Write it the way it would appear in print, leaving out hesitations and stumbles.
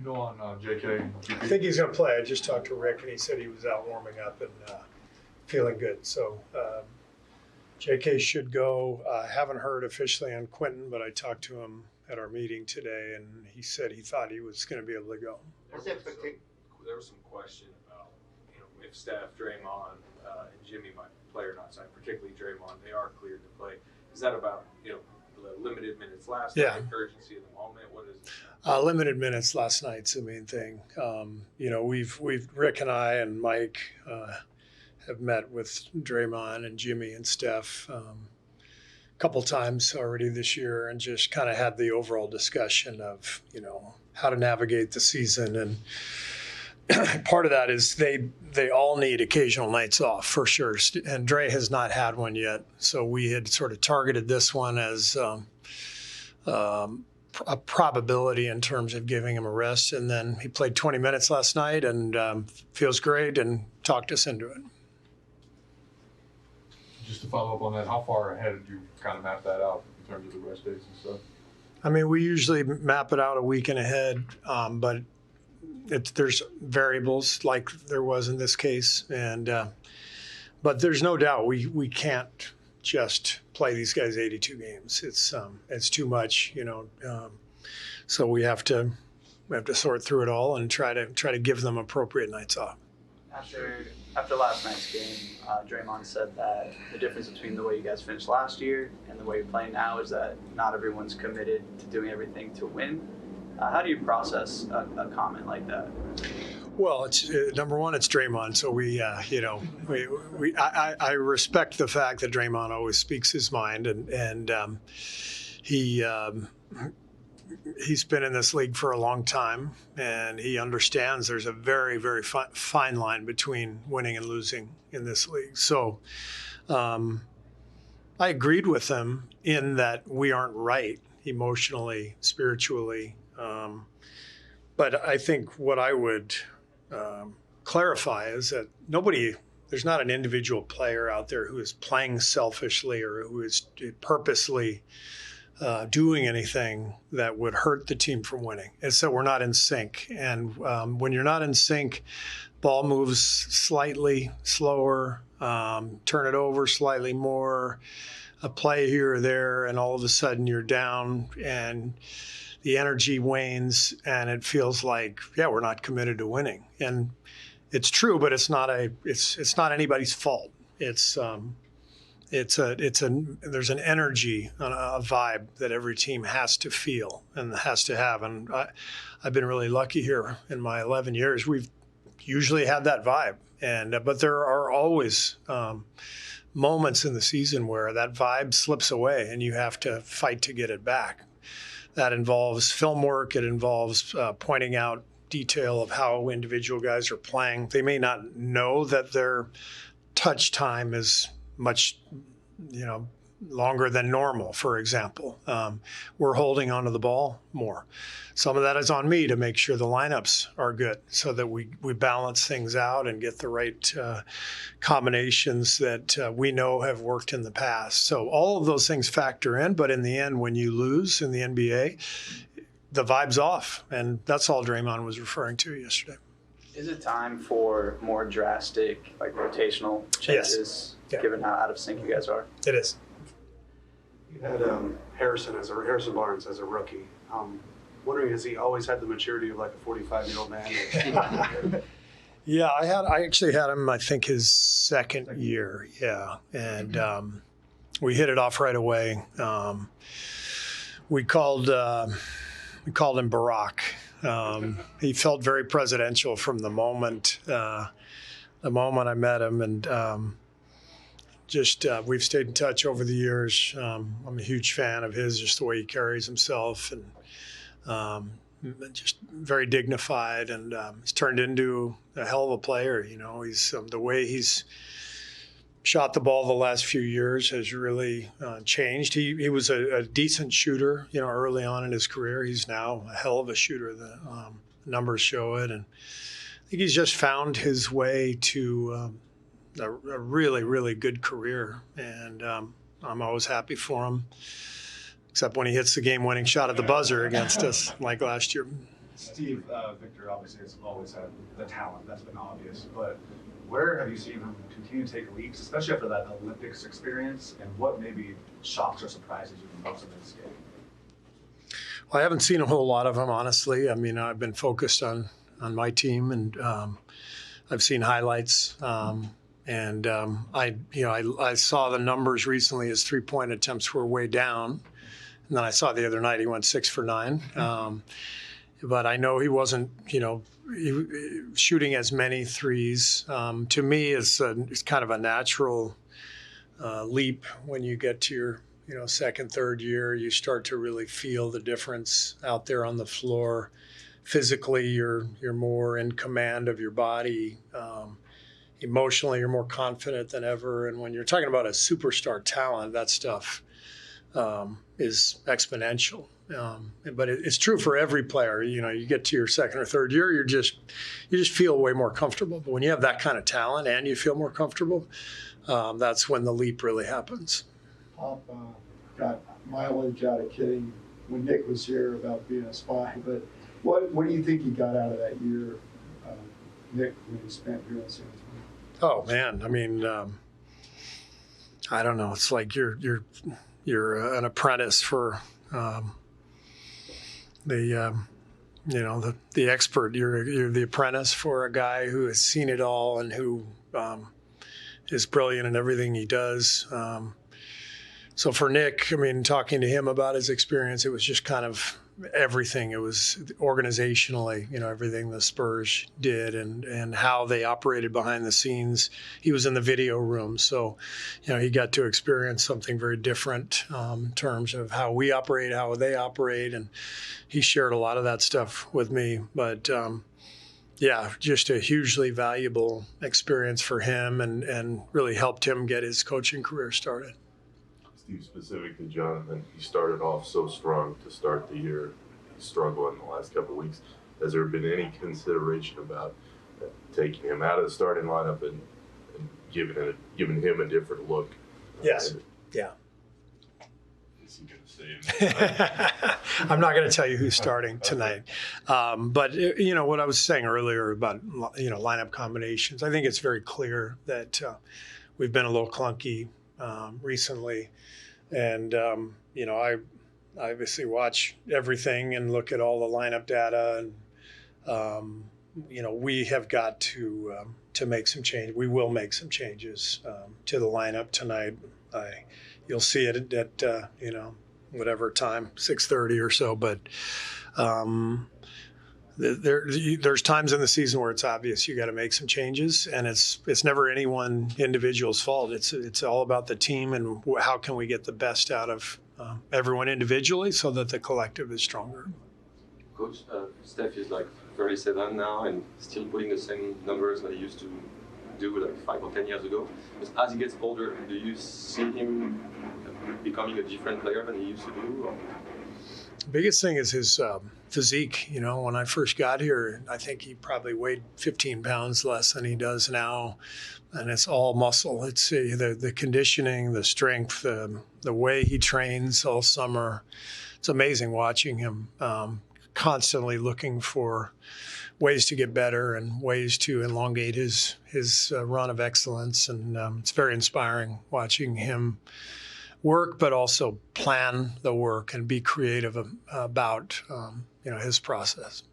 you know on JK? I think he's going to play. I just talked to Rick, and he said he was out warming up and feeling good. So JK should go. I haven't heard officially on Quentin, but I talked to him at our meeting today, and he said he thought he was going to be able to go. There was some question about, if Steph, Draymond, and Jimmy might play or not. So particularly Draymond, they are cleared to play. Is that about, the limited minutes last night, urgency of the moment? What is it? Limited minutes last night's the main thing. We've Rick and I and Mike have met with Draymond and Jimmy and Steph a couple times already this year, and just kind of had the overall discussion of how to navigate the season. And part of that is they all need occasional nights off for sure. And Dre has not had one yet. So we had sort of targeted this one as a probability in terms of giving him a rest. And then he played 20 minutes last night and feels great and talked us into it. Just to follow up on that, how far ahead do you kind of map that out in terms of the rest days and stuff? I mean, we usually map it out a week and ahead, but there's variables like there was in this case, and but there's no doubt we can't just play these guys 82 games. It's too much, so we have to sort through it all and try to give them appropriate nights off. After last night's game, Draymond said that the difference between the way you guys finished last year and the way you're playing now is that not everyone's committed to doing everything to win. How do you process a comment like that? Well, it's number one, it's Draymond. So I respect the fact that Draymond always speaks his mind, and he's been in this league for a long time, and he understands there's a very, very fine line between winning and losing in this league. So I agreed with him in that we aren't right emotionally, spiritually. But I think what I would clarify is that there's not an individual player out there who is playing selfishly or who is purposely doing anything that would hurt the team from winning. It's that we're not in sync. And when you're not in sync, ball moves slightly slower, turn it over slightly more, a play here or there, and all of a sudden you're down and the energy wanes and it feels like, we're not committed to winning. And it's true, but it's not anybody's fault. There's an energy, a vibe that every team has to feel and has to have. And I've been really lucky here in my 11 years. We've usually had that vibe, but there are always moments in the season where that vibe slips away and you have to fight to get it back. That involves film work. It involves pointing out detail of how individual guys are playing. They may not know that their touch time is much, longer than normal, for example. We're holding onto the ball more. Some of that is on me to make sure the lineups are good so that we balance things out and get the right combinations that we know have worked in the past. So all of those things factor in, but in the end, when you lose in the NBA, the vibe's off. And that's all Draymond was referring to yesterday. Is it time for more drastic, rotational changes, given how out of sync you guys are? It is. You had Harrison Barnes as a rookie. Wondering, has he always had the maturity of like a 45-year-old man? Yeah, I actually had him, I think, his second year. Yeah, and we hit it off right away. We called him Barack. He felt very presidential from the moment I met him, and we've stayed in touch over the years. I'm a huge fan of his, just the way he carries himself, and just very dignified, and he's turned into a hell of a player. He's the way he's shot the ball the last few years has really changed. He was a decent shooter, early on in his career. He's now a hell of a shooter. The numbers show it, and I think he's just found his way to a really, really good career, and I'm always happy for him, except when he hits the game-winning shot at the buzzer against us like last year. Steve, Victor obviously has always had the talent, that's been obvious, but where have you seen him continue to take leaps, especially after that Olympics experience, and what maybe shocks or surprises you the most in this game? Well, I haven't seen a whole lot of him, honestly. I mean, I've been focused on my team, and I've seen highlights. I saw the numbers recently. His 3-point attempts were way down, and then I saw the other night he went 6 for 9. But I know he wasn't, shooting as many threes. To me, it's kind of a natural leap when you get to your second, third year. You start to really feel the difference out there on the floor. Physically, you're more in command of your body. Emotionally, you're more confident than ever. And when you're talking about a superstar talent, that stuff is exponential. But it's true for every player. You get to your second or third year, you just feel way more comfortable. But when you have that kind of talent and you feel more comfortable, that's when the leap really happens. Pop got mileage out of kidding when Nick was here about being a spy. But what do you think he got out of that year, Nick, when he spent here in San Antonio? Oh man, I mean, I don't know. It's like you're an apprentice for the expert. You're the apprentice for a guy who has seen it all and who is brilliant in everything he does. So for Nick, I mean, talking to him about his experience, it was just kind of everything. It was organizationally, everything the Spurs did and how they operated behind the scenes. He was in the video room, so he got to experience something very different in terms of how we operate, how they operate, and he shared a lot of that stuff with me. But just a hugely valuable experience for him and really helped him get his coaching career started. Steve, specific to Jonathan, he started off so strong to start the year, struggling the last couple of weeks. Has there been any consideration about taking him out of the starting lineup and giving him a different look? Yes. Yeah. Is he going to say it? I'm not going to tell you who's starting tonight. But what I was saying earlier about, lineup combinations, I think it's very clear that we've been a little clunky recently. And, I obviously watch everything and look at all the lineup data. And, we have got to make some change. We will make some changes to the lineup tonight. You'll see it at whatever time, 6:30 or so. But there's times in the season where it's obvious you got to make some changes, and it's never any one individual's fault. It's all about the team and how can we get the best out of everyone individually so that the collective is stronger. Coach, Steph is like 37 now and still putting the same numbers that he used to do like 5 or 10 years ago. But as he gets older, do you see him becoming a different player than he used to do? Or? The biggest thing is his physique. When I first got here, I think he probably weighed 15 pounds less than he does now. And it's all muscle. It's the conditioning, the strength, the way he trains all summer. It's amazing watching him constantly looking for ways to get better and ways to elongate his run of excellence. And it's very inspiring watching him work, but also plan the work and be creative about his process.